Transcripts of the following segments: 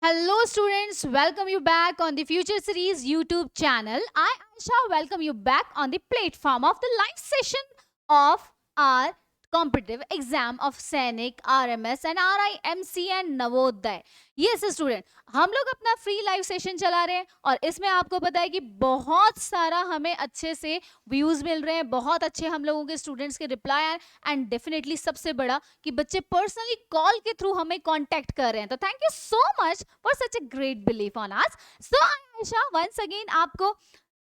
Hello students, welcome you back on the Future Series YouTube channel. I Aisha welcome you back on the platform of the live session of our competitive exam of सैनिक RMS and RIMC and Navodaya. Yes student, हम लोग अपना free live session चला रहे हैं और इसमें आपको पता है कि बहुत सारा हमें अच्छे से व्यूज मिल रहे हैं, बहुत अच्छे हम लोगों के स्टूडेंट्स के रिप्लाई आए एंड डेफिनेटली सबसे बड़ा कि बच्चे पर्सनली कॉल के थ्रू हमें कांटेक्ट कर रहे हैं. तो thank you so much for such a great belief on us. So Ayesha once again आपको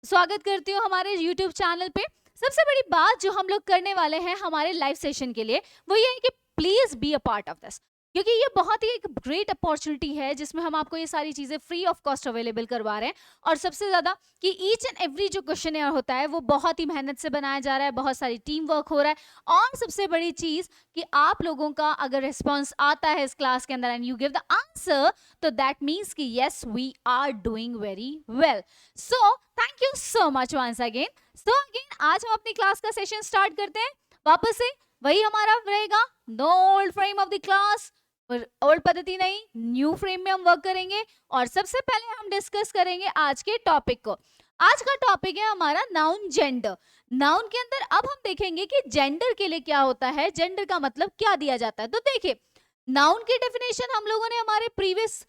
स्वागत करती हूँ हमारे यूट्यूब चैनल पे. सबसे बड़ी बात जो हम लोग करने वाले हैं हमारे लाइव सेशन के लिए वो ये है कि please be a part of this, क्योंकि ये बहुत ही एक ग्रेट अपॉर्चुनिटी है जिसमें हम आपको ये सारी चीजें फ्री ऑफ कॉस्ट अवेलेबल करवा रहे हैं. और सबसे ज्यादा कि ईच एंड एवरी जो क्वेश्चन होता है वो बहुत ही मेहनत से बनाया जा रहा है, बहुत सारी टीम वर्क हो रहा है. और सबसे बड़ी चीज कि आप लोगों का अगर रिस्पॉन्स आता है इस क्लास के अंदर and you give the answer, तो दैट मीन्स कि yes we are doing very well. So thank you so much once again. So again आज हम अपनी क्लास का सेशन स्टार्ट करते हैं. वापस से वही हमारा रहेगा, no old frame of the class, old पद्धति नहीं, न्यू फ्रेम में हम वर्क करेंगे. और सबसे पहले हम डिस्कस करेंगे आज के टॉपिक को. आज का टॉपिक है हमारा नाउन जेंडर. नाउन के अंदर अब हम देखेंगे कि जेंडर के लिए क्या होता है, जेंडर का मतलब क्या दिया जाता है. तो देखिए, नाउन की डेफिनेशन हम लोगों ने हमारे प्रीवियस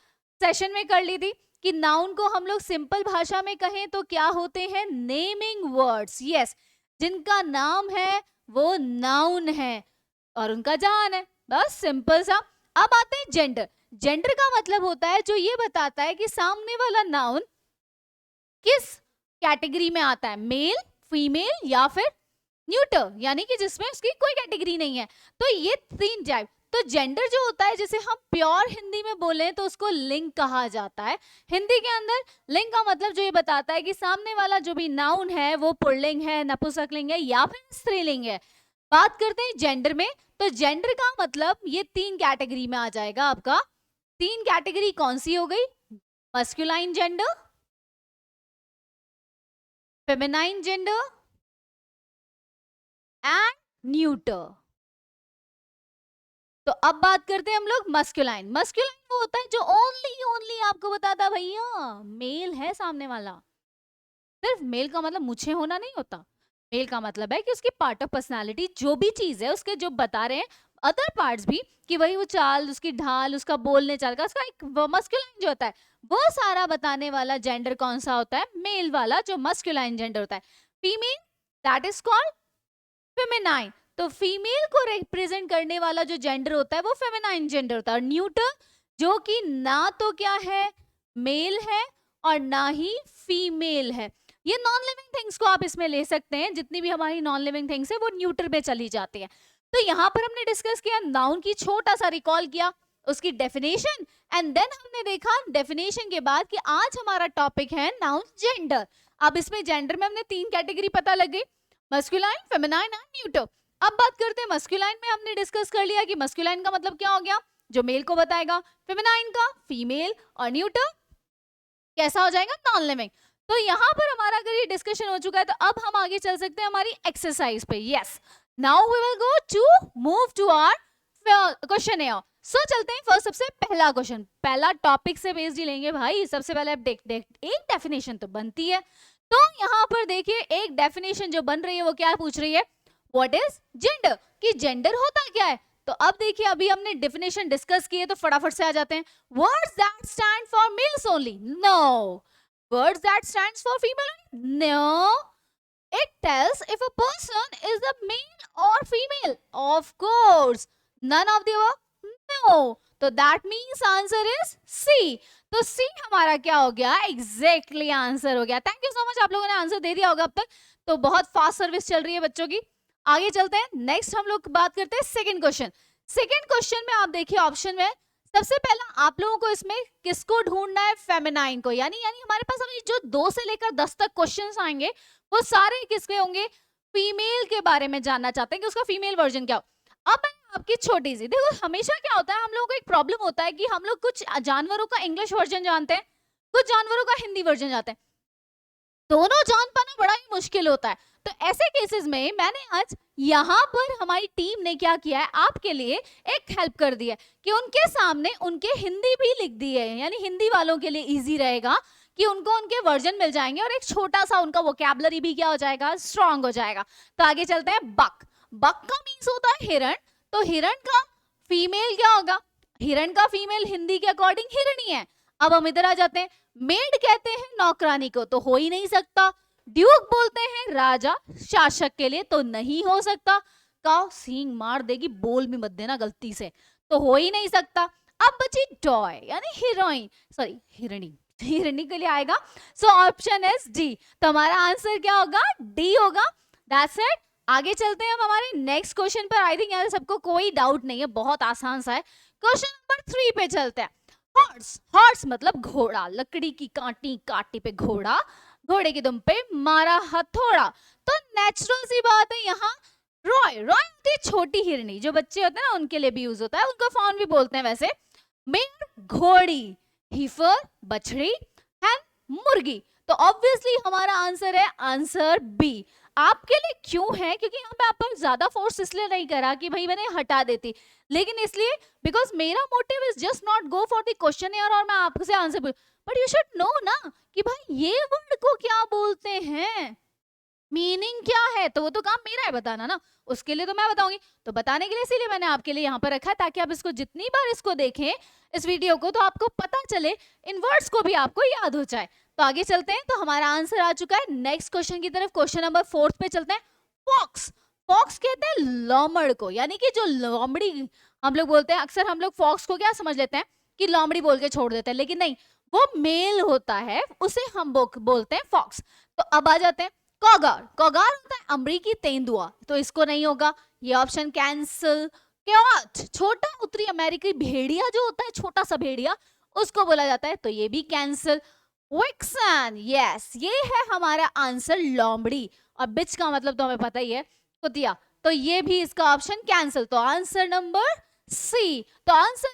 सेशन में कर ली थी कि नाउन को हम लोग सिंपल भाषा में कहें तो क्या होते हैं, नेमिंग वर्ड्स. यस, जिनका नाम है वो नाउन है और उनका जान है, बस सिंपल सा. अब आते हैं जेंडर. जेंडर का मतलब होता है जो ये बताता है कि सामने वाला नाउन किस कैटेगरी में आता है, मेल, फीमेल या फिर न्यूटर, यानी कि जिसमें उसकी कोई कैटेगरी नहीं है. तो ये तीन टाइप. तो जेंडर जो होता है, जैसे हम प्योर हिंदी में बोले तो उसको लिंग कहा जाता है. हिंदी के अंदर लिंग का मतलब जो ये बताता है कि सामने वाला जो भी नाउन है वो पुल्लिंग है, नपुंसकलिंग है या फिर स्त्रीलिंग है. बात करते हैं जेंडर में. तो जेंडर का मतलब ये तीन कैटेगरी में आ जाएगा आपका. तीन कैटेगरी कौन सी हो गई, masculine gender, feminine gender and neuter. तो अब बात करते हैं हम लोग मस्कुलाइन. मस्कुलाइन वो होता है जो ओनली आपको बताता भैया मेल है सामने वाला. सिर्फ मेल का मतलब मुझे होना नहीं होता. मेल का मतलब है कि उसकी पार्ट ऑफ पर्सनालिटी जो भी चीज है उसके जो बता रहे हैं अदर पार्ट्स भी, कि वही वो चाल, उसकी ढाल, उसका बोलने चाल का, उसका एक मस्कुलाइन जो होता है वो सारा बताने वाला जेंडर कौन सा होता है, मेल वाला जो मस्कुलाइन जेंडर होता है. Female that is called feminine. तो फीमेल को रिप्रेजेंट करने वाला जो जेंडर होता है वो फेमिनाइन जेंडर होता है. और न्यूटर जो कि ना तो क्या है, मेल है और ना ही फीमेल है. ये नॉन लिविंग थिंग्स को आप इसमें ले सकते हैं, जितनी भी हमारी नॉन लिविंग थिंग्स है वो न्यूटर में चली जाती है. तो यहाँ पर हमने डिस्कस किया नाउन की, छोटा सा रिकॉल किया उसकी डेफिनेशन, एंड देन हमने देखा डेफिनेशन के बाद कि आज हमारा टॉपिक है नाउन जेंडर. अब इसमें जेंडर में हमने तीन कैटेगरी पता लग गई, मस्कुलाइन, फेमिनाइन एंड न्यूटर. अब बात करते हैं मस्कुलाइन में. हमने डिस्कस कर लिया कि मस्कुलाइन का मतलब क्या हो गया, जो मेल को बताएगा, फेमिनाइन का फीमेल, और न्यूटर कैसा हो जाएगा, नॉन लिविंग. तो यहाँ पर हमारा अगर ये डिस्कशन हो चुका है तो अब हम आगे चल सकते हैं हमारी एक्सरसाइज पे. Yes, now we will go to move to our question here. So चलते हैं फर्स्ट, सबसे पहला क्वेश्चन, पहला टॉपिक से बेस्ड ही लेंगे भाई. सबसे पहले अब एक डेफिनेशन तो बनती है. तो यहाँ पर देखिए एक डेफिनेशन जो बन रही है वो क्या पूछ रही है, व्हाट इज जेंडर, कि जेंडर होता क्या है. तो अब देखिए अभी हमने डेफिनेशन डिस्कस की है तो फटाफट से आ जाते हैं. Words that stand for males only, no. Words that stands for female? No. It tells if a person is a male or female. Of course. None of the above? No. तो that means answer is C. तो C हमारा क्या हो गया, exactly answer हो गया. Thank you so much, आप लोगों ने आंसर दे दिया होगा अब तक. तो बहुत फास्ट सर्विस चल रही है बच्चों की. आगे चलते हैं. नेक्स्ट हम लोग बात करते हैं सेकंड क्वेश्चन. सेकंड क्वेश्चन में आप देखिए ऑप्शन में सबसे पहला आप लोगों को इसमें किसको ढूंढना है, फेमिनाइन को. यानी हमारे पास अभी जो 2 से लेकर 10 तक क्वेश्चंस आएंगे वो सारे किसके होंगे, फीमेल के बारे में जानना चाहते हैं कि उसका फीमेल वर्जन क्या हो. अब मैं आपकी छोटी सी देखो, हमेशा क्या होता है हम लोगों को एक प्रॉब्लम होता है कि हम लोग कुछ जानवरों का इंग्लिश वर्जन जानते हैं, कुछ जानवरों का हिंदी वर्जन जानते हैं. दोनों जान पाना बड़ा ही मुश्किल होता है। तो ऐसे केसेस में मैंने आज यहाँ पर हमारी टीम ने क्या किया है, आपके लिए एक हेल्प कर दी है कि उनके सामने उनके हिंदी भी लिख दिए है, यानी हिंदी वालों के लिए इजी रहेगा कि उनको उनके वर्जन मिल जाएंगे और एक छोटा सा उनका वोकैबुलरी भी क्या हो जाएगा, स्ट्रांग हो जाएगा। तो आगे चलते हैं। बक, बक का मीन्स होता है हिरण। तो हिरण का फीमेल क्या होगा, हिरण का फीमेल हिंदी के अकॉर्डिंग हिरणी है। अब हम इधर आ जाते हैं। मेड कहते हैं नौकरानी को, तो हो ही नहीं सकता। ड्यूक बोलते हैं राजा शासक के लिए, तो नहीं हो सकता। काउ सींग मार देगी, बोल भी मत देना गलती से, तो हो ही नहीं सकता। अब बची टॉय यानी हीरोइन, सॉरी हिरणी, हिरणी के लिए आएगा। So option is D. तो हमारा आंसर क्या होगा, डी होगा। That's it. आगे चलते हैं हम हमारे नेक्स्ट क्वेश्चन पर। आई थिंक यार सबको कोई डाउट नहीं है, बहुत आसान सा है। क्वेश्चन नंबर 3 पे चलते हैं। हॉर्स, हॉर्स मतलब घोड़ा, लकड़ी की काटी काटी पे घोड़ा, घोड़े की दुम पे मारा हथौड़ा। तो नेचुरल सी बात है यहाँ रॉय, रॉय होती है छोटी हिरनी, जो बच्चे होते हैं ना उनके लिए भी यूज होता है, उनका फाउन भी बोलते हैं वैसे। मेयर घोड़ी, हीफर बछड़ी, हैन मुर्गी। तो ऑब्वियसली हमारा आंसर है आंसर बी। आपके लिए क्यों है, क्योंकि यहाँ पे आप पर ज्यादा फोर्स इसलिए नहीं करा कि भाई मैंने हटा देती, लेकिन इसलिए बिकॉज मेरा motive is just not go for the question यार और मैं आपसे आंसर पूछ, बट यू शुड नो ना कि भाई ये वर्ड को क्या बोलते हैं, मीनिंग क्या है। तो वो तो काम मेरा है बताना ना, उसके लिए तो मैं बताऊंगी। तो बताने के लिए इसीलिए मैंने आपके लिए यहाँ पर रखा है, ताकि आप इसको जितनी बार इसको देखें इस वीडियो को, तो आपको पता चले, इन वर्ड्स को भी आपको याद हो जाए। तो आगे चलते हैं। तो हमारा आंसर आ चुका है नेक्स्ट क्वेश्चन की तरफ। क्वेश्चन नंबर 4 पे चलते हैं। फॉक्स, फॉक्स कहते हैं लोमड़ को, यानी कि जो लोमड़ी हम लोग बोलते हैं, अक्सर हम लोग फॉक्स को क्या समझ लेते हैं कि लोमड़ी बोल के छोड़ देते हैं, लेकिन नहीं, वो मेल होता है, उसे हम बोलते हैं फॉक्स। तो अब आ जाते हैं कॉगार, कॉगार होता है अमरीकी तेंदुआ, तो इसको नहीं होगा, ये ऑप्शन कैंसिल। क्योट, छोटा उत्तरी अमेरिकी भेड़िया जो होता है, छोटा सा भेड़िया, उसको बोला जाता है, तो ये भी कैंसिल। विक्सन, यस ये है हमारा आंसर लोमड़ी, और बिच का मतलब तो हमें पता ही है कुतिया, तो ये भी इसका ऑप्शन कैंसिल। तो आंसर नंबर सी। तो आंसर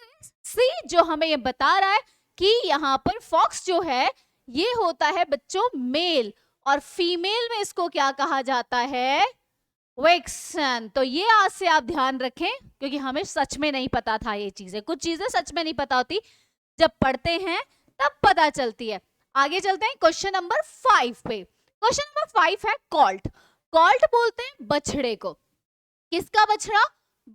सी जो हमें ये बता रहा है कि यहाँ पर फॉक्स जो है ये होता है बच्चों मेल, और फीमेल में इसको क्या कहा जाता है, विक्सन। तो ये आज से आप ध्यान रखें, क्योंकि हमें सच में नहीं पता था ये चीजें, कुछ चीजें सच में नहीं पता होती, जब पढ़ते हैं तब पता चलती है। आगे चलते हैं क्वेश्चन नंबर 5 पे। क्वेश्चन नंबर 5 है कॉल्ट, कॉल्ट बोलते हैं बछड़े को। किसका बछड़ा,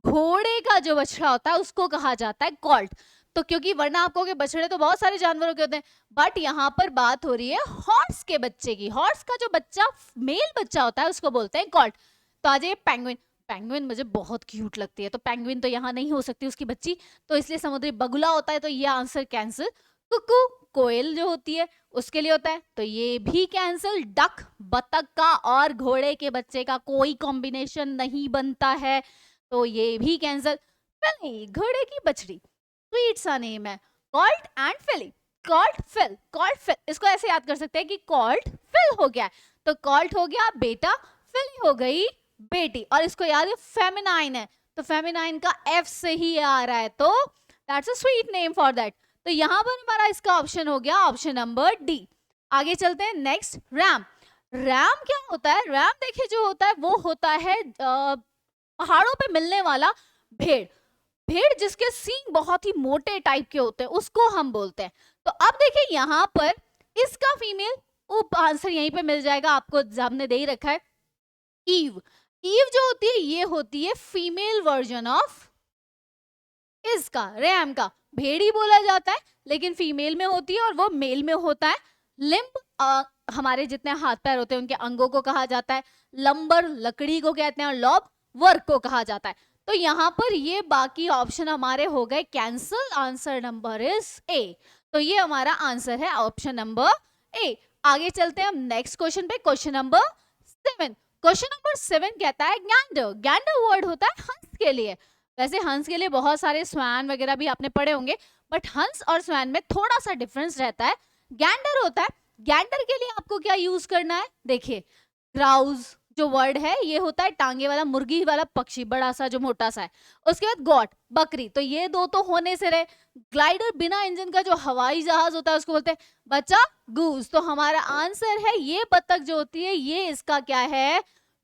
घोड़े का जो बछड़ा होता है उसको कहा जाता है कॉल्ट। तो क्योंकि वरना आपको के बछड़े तो बहुत सारे जानवरों के होते हैं, बट यहाँ पर बात हो रही है हॉर्स के बच्चे की, हॉर्स का जो बच्चा मेल बच्चा होता है उसको बोलते हैं कॉल्ट। तो आ जाइए पेंगुइन, पेंगुइन मुझे बहुत क्यूट लगती है, तो पेंगुइन तो यहाँ नहीं हो सकती उसकी बच्ची, तो इसलिए समुद्री बगुला होता है, तो ये आंसर कैंसिल। कुकू, कोयल जो होती है उसके लिए होता है, तो ये भी कैंसिल। डक, बतख का और घोड़े के बच्चे का कोई कॉम्बिनेशन नहीं बनता है, तो ये भी कैंसिल। फिली, घोड़े की बछड़ी, स्वीट सा नेम है, colt and filly, colt fill, colt fill, इसको ऐसे याद कर सकते हैं कि कॉल्ट फिल हो गया, तो कॉल्ट हो गया बेटा, फिली हो गई बेटी, और इसको याद है फेमिनाइन है, तो फेमिनाइन का एफ से ही आ रहा है, तो that's a sweet name for that. तो यहां पर हमारा इसका ऑप्शन हो गया ऑप्शन नंबर डी। आगे चलते हैं नेक्स्ट, रैम, रैम क्या होता है, रैम देखिए जो होता है वो होता है पहाड़ों पे मिलने वाला भेड़, भेड़ जिसके सींग बहुत ही मोटे टाइप के होते हैं उसको हम बोलते हैं। तो अब देखिए यहाँ पर इसका फीमेल आंसर यहीं पे मिल जाएगा, आपको हमने दे ही रखा है ईव, ईव जो होती है ये होती है फीमेल वर्जन ऑफ इसका, रैम का। भेड़ी बोला जाता है लेकिन फीमेल में होती है और वो मेल में होता है। लिम्ब हमारे जितने हाथ पैर होते हैं उनके अंगों को कहा जाता है, लंबर लकड़ी को कहते हैं, और लॉब वर्क को कहा जाता है। तो यहाँ पर ये बाकी ऑप्शन हमारे हो गए cancel, answer number is a. तो ये हमारा आंसर है ऑप्शन नंबर ए। आगे चलते हैं हम नेक्स्ट क्वेश्चन पे, क्वेश्चन नंबर 7। क्वेश्चन नंबर 7 कहता है गैंडर, गैंडर वर्ड होता है हंस के लिए। वैसे हंस के लिए बहुत सारे स्वैन वगैरह भी आपने पढ़े होंगे, बट हंस और स्वैन में थोड़ा सा डिफरेंस रहता है। गैंडर होता है, गैंडर के लिए आपको क्या यूज करना है, देखिए ग्राउज, जो वर्ड है ये होता है टांगे वाला, मुर्गी वाला पक्षी, बड़ा सा जो मोटा सा है। उसके बाद गॉट, बकरी, तो ये दो तो होने से रहे। ग्लाइडर, बिना इंजन का जो हवाई जहाज होता है उसको बोलते हैं बच्चा गूस। तो हमारा आंसर है ये बतख जो होती है ये इसका क्या है,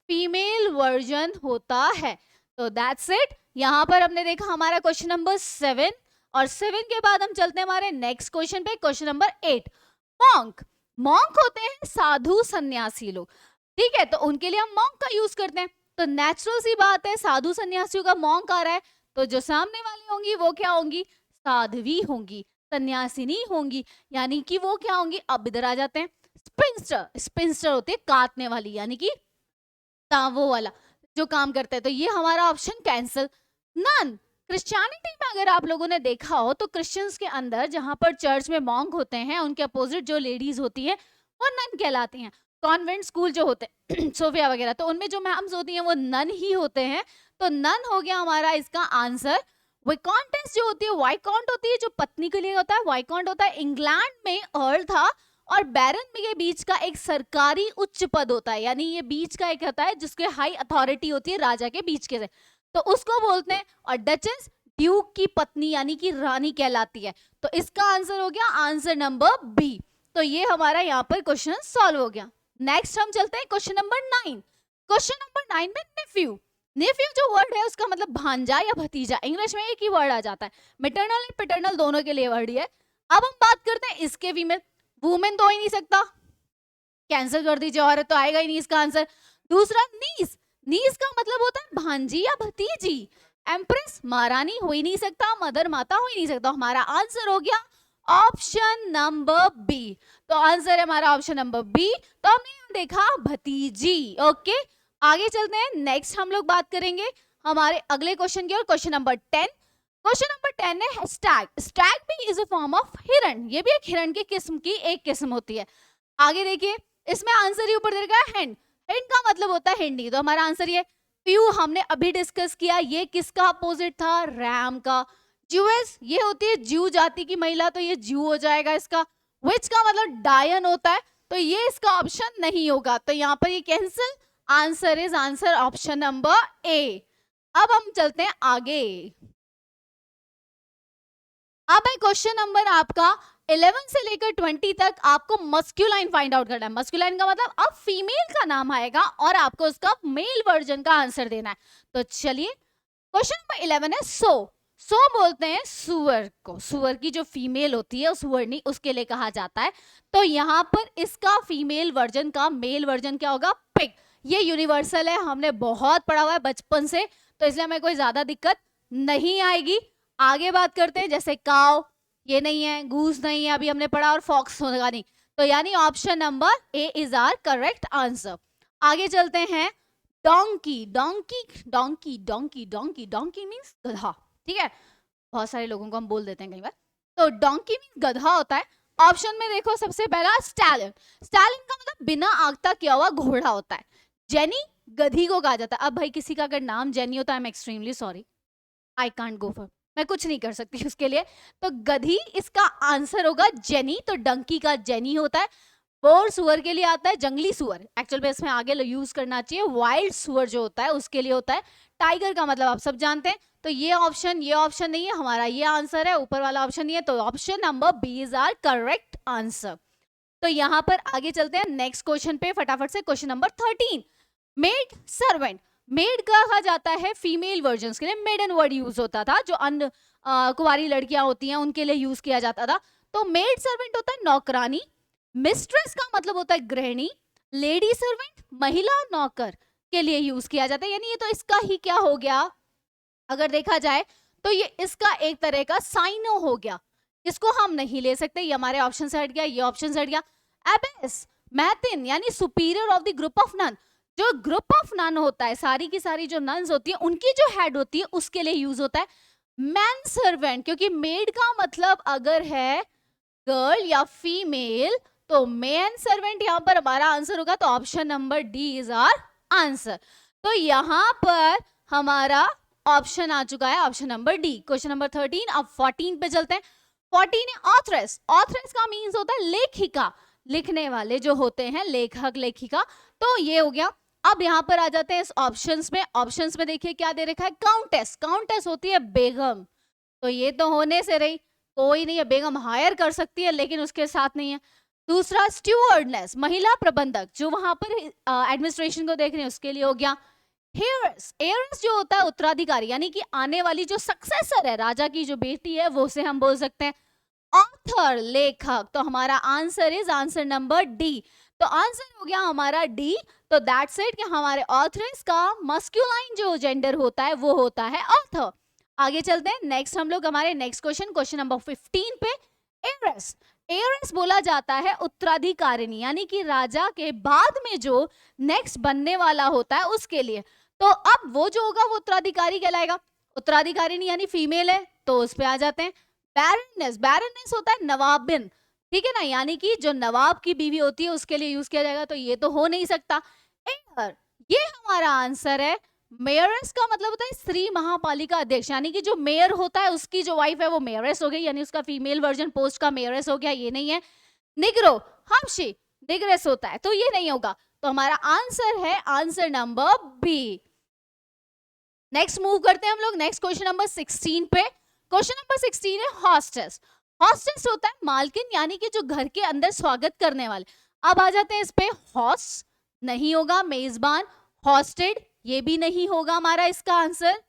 फीमेल वर्जन होता है। तो दैट्स इट। यहाँ पर हमने देखा हमारा क्वेश्चन नंबर 7, और 7 के बाद हम चलते हैं हमारे नेक्स्ट क्वेश्चन पे, क्वेश्चन नंबर 8। मॉन्क, मॉन्क होते हैं साधु सन्यासी लोग, ठीक है, तो उनके लिए हम मॉन्क का यूज करते हैं। तो नेचुरल सी बात है, साधु सन्यासियों का मॉन्क आ रहा है, तो जो सामने वाली होंगी वो क्या होंगी, साध्वी होंगी, सन्यासिनी होंगी, यानी कि वो क्या होंगी, अब इधर आ जाते हैं, स्पिंस्टर, स्पिंस्टर होते हैं काटने वाली, यानी कि वो वाला जो काम करते हैं। तो ये हमारा ऑप्शन कैंसिल। नन, क्रिश्चियनिटी में अगर आप लोगों ने देखा हो तो क्रिश्चियंस के अंदर जहां पर चर्च में मॉन्क होते हैं उनके अपोजिट जो लेडीज होती है वो नन कहलाती हैं। कॉन्वेंट स्कूल जो होते हैं सोफिया वगैरह, तो उनमें जो मैम्स होती हैं वो नन ही होते हैं। तो नन हो गया हमारा इसका आंसर। वाइकॉन्टेस जो होती है, वाइकॉन्ट होती है जो पत्नी के लिए होता है, वाइकॉन्ट होता है इंग्लैंड में अर्ल था, और बैरन के बीच का एक सरकारी उच्च पद होता है, यानी ये बीच का एक होता है जिसके हाई अथॉरिटी होती है राजा के बीच के से, तो उसको बोलते हैं। और डचेस ड्यूक की पत्नी यानी कि रानी कहलाती है। तो इसका आंसर हो गया आंसर नंबर बी। तो ये हमारा यहाँ पर क्वेश्चन सॉल्व हो गया। नेक्स्ट हम चलते हैं क्वेश्चन नंबर 9। क्वेश्चन नंबर 9 में नेफ्यू, नेफ्यू जो वर्ड है उसका मतलब भांजा या भतीजा, इंग्लिश में एक ही वर्ड आ जाता है, मैटरनल एंड पैटर्नल दोनों के लिए वर्ड ही है। अब हम बात करते हैं इसके फीमेल, वुमेन तो हो ही नहीं सकता, कैंसिल कर दीजिए, औरत तो आएगा ही नहीं इसका आंसर। दूसरा नीस, नीस का मतलब होता है भांजी या भतीजी। एम्प्रेस, महारानी हो ही नहीं सकता, मदर माता हो ही नहीं सकता। हमारा आंसर हो गया ऑप्शन नंबर बी। तो आंसर है हमारा ऑप्शन नंबर बी। तो हमने देखा भतीजी। ओके, आगे चलते हैं। नेक्स्ट हम लोग बात करेंगे हमारे अगले क्वेश्चन की, और क्वेश्चन नंबर 10। क्वेश्चन नंबर 10 है स्टैग। स्टैग भी इज अ फॉर्म ऑफ हिरण, ये भी एक हिरण की किस्म की एक किस्म होती है। आगे देखिए, इसमें आंसर ही ऊपर दे रखा है हिंड, हिंड का मतलब होता है हिंडी। तो हमारा आंसर ये प्यू हमने अभी डिस्कस किया, ये किसका अपोजिट था, रैम का। ज्यूएस, ये होती है ज्यू जाति की महिला, तो ये ज्यू हो जाएगा इसका। विच का मतलब डायन होता है, तो ये इसका ऑप्शन नहीं होगा, तो यहाँ पर ये cancel. Answer is answer option number ए। अब हम चलते हैं आगे। अब है क्वेश्चन नंबर आपका 11 से लेकर 20 तक, आपको मस्कुलाइन फाइंड आउट करना है। मस्कुलाइन का मतलब अब फीमेल का नाम आएगा और आपको उसका मेल वर्जन का आंसर देना है। तो चलिए, क्वेश्चन नंबर 11 है सो। सो बोलते हैं सुअर को, सुअर की जो फीमेल होती है सुअरनी, उसके लिए कहा जाता है। तो यहाँ पर इसका फीमेल वर्जन का मेल वर्जन क्या होगा, पिग। ये यूनिवर्सल है, हमने बहुत पढ़ा हुआ है बचपन से, तो इसलिए हमें कोई ज्यादा दिक्कत नहीं आएगी। आगे बात करते हैं, जैसे काव ये नहीं है, गूस नहीं है अभी हमने पढ़ा, और फॉक्स होगा नहीं, तो यानी option number A is our correct answer. आगे चलते हैं, donkey. Donkey donkey donkey donkey donkey means गधा, ठीक है, बहुत सारे लोगों को हम बोल देते हैं कई बार। तो डोंकी मीन्स गधा होता है। ऑप्शन में देखो, सबसे पहला स्टैलियन। स्टैलियन का मतलब बिना आगता किया हुआ घोड़ा होता है। जेनी, गधी को कहा जाता है। अब भाई किसी का अगर नाम जेनी होता है, I am extremely sorry, I can't go for, मैं कुछ नहीं कर सकती उसके लिए। तो गधी इसका आंसर होगा जेनी, तो डंकी का जेनी होता है। बोर सुअर के लिए आता है जंगली सुअर, एक्चुअल में इसमें आगे यूज करना चाहिए वाइल्ड सुअर जो होता है उसके लिए होता है। टाइगर का मतलब आप सब जानते हैं। तो ये ऑप्शन नहीं है हमारा, ये आंसर है, ऊपर वाला ऑप्शन नहीं है, तो option number B is our correct answer. तो यहाँ पर आगे चलते हैं नेक्स्ट क्वेश्चन पे फटाफट से। Question number 13, maid servant. Made कहा जाता है फीमेल वर्जन्स के लिए, मेडन वर्ड यूज होता था, जो अन्य कुंवारी लड़कियां होती हैं उनके लिए यूज किया जाता था। तो मेड सर्वेंट होता है नौकरानी। मिस्ट्रेस का मतलब होता है गृहिणी। लेडी सर्वेंट महिला नौकर के लिए यूज किया जाता है, यानी ये तो इसका ही क्या हो गया, अगर देखा जाए तो ये इसका एक तरह का साइनो हो गया, इसको हम नहीं ले सकते, ये हमारे ऑप्शन से हट गया, ये ऑप्शन से हट गया। एबेस, मैथिन यानी superior of the group of nun, जो ग्रुप ऑफ नन होता है, सारी की सारी जो नन्स होती है उनकी जो हेड होती है उसके लिए यूज होता है। मैन सर्वेंट, क्योंकि मेड का मतलब अगर है गर्ल या फीमेल, तो मैन सर्वेंट यहाँ पर हमारा आंसर होगा, तो option number D is our answer. तो यहाँ पर हमारा ऑप्शन आ चुका है option number D, question number 13। अब 14 पे चलते हैं। 14 है ऑथरेस। ऑथरेस का मीन्स होता है लेखिका, लिखने वाले जो होते हैं लेखक लेखिका, तो ये हो गया। अब यहाँ पर आ जाते हैं इस ऑप्शंस में। ऑप्शंस में देखिए क्या दे रखा है, काउंटेस। काउंटेस होती है बेगम, तो ये तो होने से रही, कोई नहीं है, बेगम हायर कर सकती है लेकिन उसके साथ नहीं है। दूसरा स्टूवर्डनेस, महिला प्रबंधक, जो वहां पर एडमिनिस्ट्रेशन को देख रहे हैं उसके लिए हो गया। हेयर्स, हेयर्स जो होता है उत्तराधिकारी, यानी कि आने वाली जो सक्सेसर है, राजा की जो बेटी है, वो से हम बोल सकते हैं। ऑथर, लेखक, तो हमारा answer is answer number D. तो आंसर हो गया हमारा डी। तो दैट्स इट कि हमारे ऑथर्स का मस्कुलाइन जो जेंडर होता है वो होता है ऑथर। आगे चलते हैं, नेक्स्ट हम लोग हमारे नेक्स्ट क्वेश्चन नंबर 15 पे। एयरस, एयरस बोला जाता है उत्तराधिकारिणी, यानी कि राजा के बाद में जो नेक्स्ट बनने वाला होता है उसके लिए। तो अब वो जो होगा वो उत्तराधिकारी कहलाएगा। उत्तराधिकारिणी यानी फीमेल है, तो उस पे आ जाते हैं। बैरनेस, बैरनेस होता है नवाबिन, ठीक है ना, यानी कि जो नवाब की बीवी होती है उसके लिए यूज किया जाएगा, तो ये तो हो नहीं सकता। एयर, ये हमारा आंसर है। मेयरस का मतलब होता है स्त्री महापालिका अध्यक्ष, यानी कि जो मेयर होता है उसकी जो वाइफ है वो मेयरस हो गई, यानी उसका फीमेल वर्जन पोस्ट का मेयरस हो गया, ये नहीं है। निग्रो, हमशी, निग्रेस होता है, तो ये नहीं होगा। तो हमारा आंसर है answer number B. Next move करते हैं हम लोग नेक्स्ट क्वेश्चन नंबर 16 पे। क्वेश्चन नंबर 16 है हॉस्टेस। हॉस्टेस होता है मालकिन, यानी कि जो घर के अंदर स्वागत करने वाले। अब आ जाते हैं इस पे, हॉस्ट नहीं होगा, मेजबान, हॉस्टेड ये भी नहीं होगा हमारा इसका आंसर,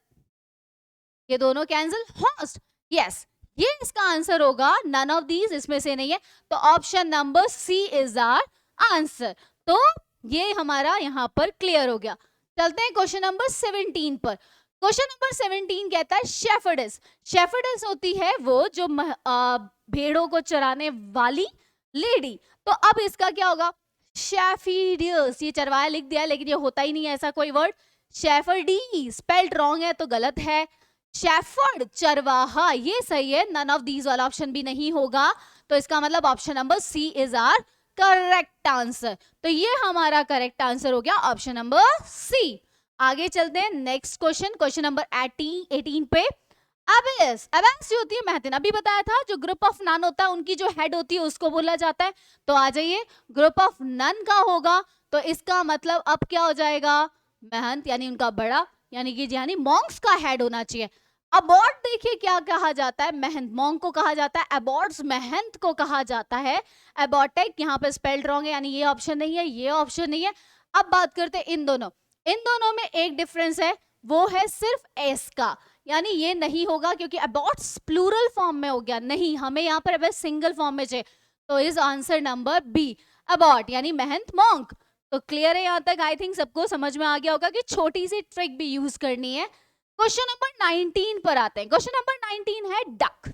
ये दोनों कैंसिल। हॉस्ट, यस, ये इसका आंसर होगा, नन ऑफ दीज इसमें से नहीं है, तो option number C is our answer. तो ये हमारा यहाँ पर क्लियर हो गया। चलते हैं क्वेश्चन नंबर 17 पर। क्वेश्चन नंबर 17 कहता है शेफर्डेस। शेफर्डेस होती है वो जो भेड़ों को चराने वाली लेडी। तो अब इसका क्या होगा, शेफिडियस, ये चरवाया लिख दिया लेकिन ये होता ही नहीं है ऐसा कोई वर्ड। शेफर्डी स्पेल्ड रॉन्ग है तो गलत है। शेफर्ड चरवाहा, ये सही है, नन ऑफ दीज वाला ऑप्शन भी नहीं होगा, तो इसका मतलब option number C is our correct answer. तो ये हमारा करेक्ट आंसर हो गया ऑप्शन नंबर सी। आगे चलते हैं नेक्स्ट क्वेश्चन नंबर 18 पे। अबेस, अबेस जो होती है महतिन, अभी बताया था जो ग्रुप ऑफ नन होता है उनकी जो हेड होती है उसको बोला जाता है। तो आ जाइए, ग्रुप ऑफ नन का होगा, तो इसका मतलब अब क्या हो जाएगा, महंत, यानी उनका बड़ा, यानी कि यानी मॉन्क्स का हेड होना चाहिए। अबॉर्ड देखिए क्या कहा जाता है, महंत मॉन्क को कहा जाता है, अबॉर्ड्स महंत को कहा जाता है। अबॉर्टेक यहाँ पे स्पेल्ड रॉन्ग है, यानी ये ऑप्शन नहीं है, ये ऑप्शन नहीं है। अब बात करते हैं इन दोनों में एक डिफरेंस है, वो है सिर्फ एस का, यानी ये नहीं होगा क्योंकि अबॉर्ट्स प्लूरल फॉर्म में हो गया, नहीं हमें यहाँ पर अब सिंगल फॉर्म में चाहिए। तो is answer number B, abbot यानी महंत मॉन्क। तो क्लियर है यहाँ तक, आई थिंक सबको समझ में आ गया होगा कि छोटी सी ट्रिक भी यूज करनी है। क्वेश्चन नंबर 19 पर आते हैं। क्वेश्चन नंबर 19 है डक,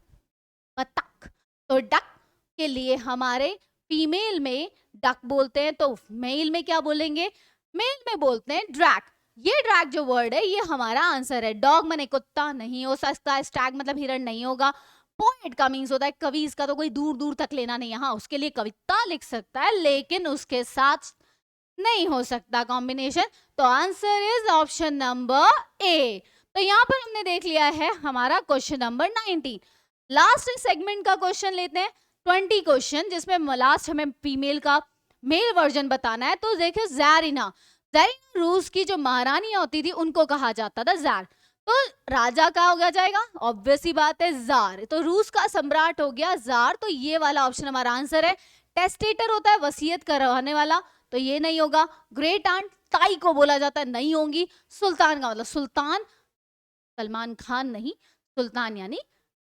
बतख। तो डक के लिए हमारे फीमेल में डक बोलते हैं, तो मेल में क्या बोलेंगे, मेल में बोलते हैं ड्रैग। ये ड्रैग जो वर्ड है ये हमारा आंसर है। डॉग माने कुत्ता नहीं हो सकता, स्टैग मतलब हिरण नहीं होगा। पोएट का मीन्स होता है कवि, इसका तो कोई दूर दूर तक लेना नहीं, हाँ उसके लिए कविता लिख सकता है लेकिन उसके साथ नहीं हो सकता कॉम्बिनेशन। तो आंसर इज ऑप्शन नंबर ए। तो यहाँ पर हमने देख लिया है हमारा क्वेश्चन नंबर 19। लास्ट सेगमेंट का क्वेश्चन लेते हैं, 20 क्वेश्चन, जिसमें लास्ट हमें फीमेल का मेल वर्जन बताना है। तो देखिए ज़ैरिना, ज़ैरिना रूस की जो महारानी होती थी उनको कहा जाता था ज़ार। तो राजा का हो गया जाएगा, ऑब्वियस ही बात है ज़ार, तो रूस का सम्राट हो गया ज़ार। तो ये वाला ऑप्शन हमारा आंसर है। टेस्टेटर होता है वसीयत करवाने वाला, तो ये नहीं होगा। ग्रेट आंट ताई को बोला जाता है, नहीं होंगी। सुल्तान का मतलब सुल्तान, सलमान खान नहीं, सुल्तान यानी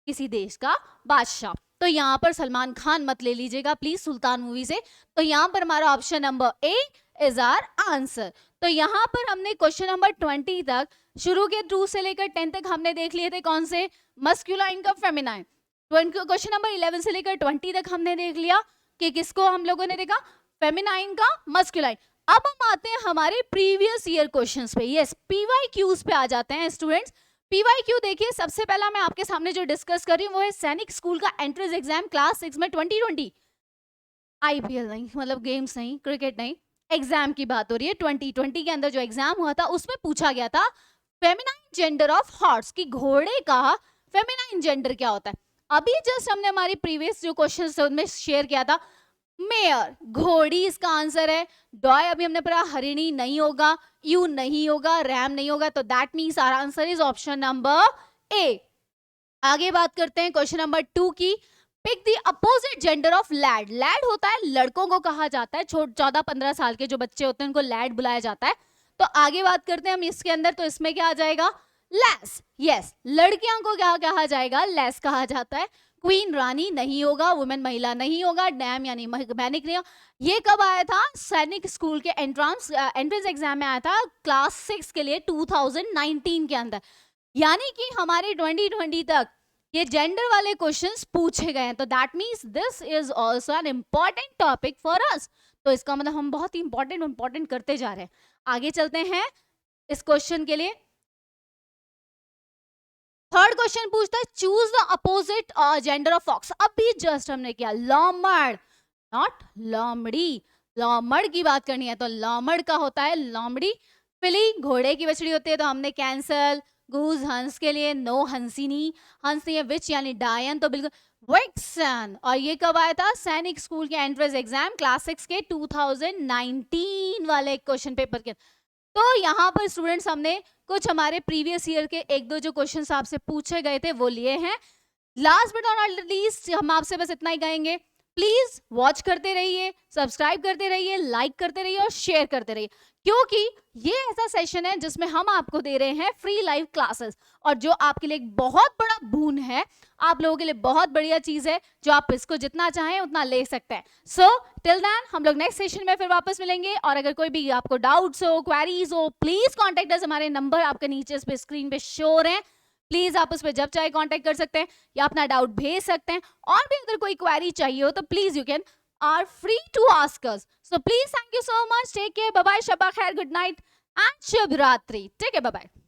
किसी देश का बादशाह। तो यहाँ पर सलमान खान मत ले लीजिएगा प्लीज सुल्तान मूवी से। तो यहाँ पर हमारा option number A is our answer. तो यहाँ पर हमने क्वेश्चन नंबर 20 तक शुरू के 2 से लेकर 10 तक हमने देख लिए थे, कौन से, मस्कुलाइन का फेमिनाइन। क्वेश्चन नंबर 11 से लेकर 20 तक हमने देख लिया कि किसको हम लोगों ने देखा, फेमिनाइन का, मस्कुलाइन। अब हम आते हैं हमारे प्रीवियस ईयर क्वेश्चंस पे, यस पीवाईक्यूज पे आ जाते हैं स्टूडेंट्स। पीवाईक्यू देखिए, सबसे पहला मैं आपके सामने जो डिस्कस कर रही हूँ वो है सैनिक स्कूल का एंट्रेंस एग्जाम क्लास 6 में 2020। आईपीएल नहीं, मतलब गेम्स नहीं, क्रिकेट नहीं, एग्जाम की बात हो रही है। 2020 के अंदर जो एग्जाम हुआ था उसमें पूछा गया था फेमिनाइन जेंडर ऑफ हॉर्स, की घोड़े का फेमिनाइन जेंडर क्या होता है। अभी जस्ट हमने हमारी प्रीवियस जो क्वेश्चन थे उनमें शेयर किया था, मेयर, घोड़ी इसका आंसर है। डॉय अभी हमने पढ़ा, हरिणी नहीं होगा, यू नहीं होगा, रैम नहीं होगा, तो that means our answer is option number A. आगे बात करते हैं क्वेश्चन नंबर 2 की। Pick the opposite gender of lad. Lad होता है लड़कों को कहा जाता है, 14-15 साल के जो बच्चे होते हैं उनको लैड बुलाया जाता है। तो आगे बात करते हैं हम इसके अंदर, तो इसमें क्या आ जाएगा, लेस। यस, लड़कियों को क्या कहा जाएगा, लेस कहा जाता है। क्वीन रानी नहीं होगा, वुमेन महिला नहीं होगा, डैम यानी मैनिक नहीं होगा। ये कब आया था, सैनिक स्कूल के एंट्रेंस एग्जाम में आया था क्लास 6 के लिए 2019 के अंदर। यानी कि हमारे 2020 तक ये जेंडर वाले क्वेश्चंस पूछे गए हैं, तो that means this is also an important topic for us. तो इसका मतलब हम बहुत ही इंपॉर्टेंट करते जा रहे हैं। आगे चलते हैं इस क्वेश्चन के लिए। थर्ड क्वेश्चन पूछता है, choose the opposite gender of fox. अभी जस्ट हमने किया लॉमड़, नॉट लॉमड़ी। लॉमड़ की बात करनी है तो लॉमड़ का होता है लॉमड़ी। फिली घोड़े की बछड़ी होती है, तो हमने कैंसल। गूज हंस के लिए नो, हंसिनी। हंस नहीं है, विच यानी डायन, तो बिल्कुल विक्सन। और ये कब आया था, सैनिक स्कूल के एंट्रेंस एग्जाम क्लास 6 के 2019 वाले क्वेश्चन पेपर के। तो यहाँ पर स्टूडेंट्स हमने कुछ हमारे प्रीवियस ईयर के एक दो जो क्वेश्चंस आपसे पूछे गए थे वो लिए हैं। लास्ट बट नॉट लीस्ट हम आपसे बस इतना ही कहेंगे, प्लीज वॉच करते रहिए, सब्सक्राइब करते रहिए, लाइक करते रहिए और शेयर करते रहिए, क्योंकि ये ऐसा सेशन है जिसमें हम आपको दे रहे हैं फ्री लाइव क्लासेस, और जो आपके लिए एक बहुत बड़ा बून है, आप लोगों के लिए बहुत बढ़िया चीज है, जो आप इसको जितना चाहें उतना ले सकते हैं। सो टिल देन हम लोग नेक्स्ट सेशन में फिर वापस मिलेंगे, और अगर कोई भी आपको डाउट्स हो, क्वेरीज हो, प्लीज कॉन्टेक्ट अस। हमारे नंबर आपके नीचे इस पे स्क्रीन पे शो हो रहे हैं, प्लीज आप उस पर जब चाहे कांटेक्ट कर सकते हैं या अपना डाउट भेज सकते हैं। और भी अगर कोई क्वेरी चाहिए हो तो please you can are free to ask us. So please thank you so much, take care, bye bye, शबा खैर, गुड नाइट एंड शुभ रात्रि। Take care, bye bye.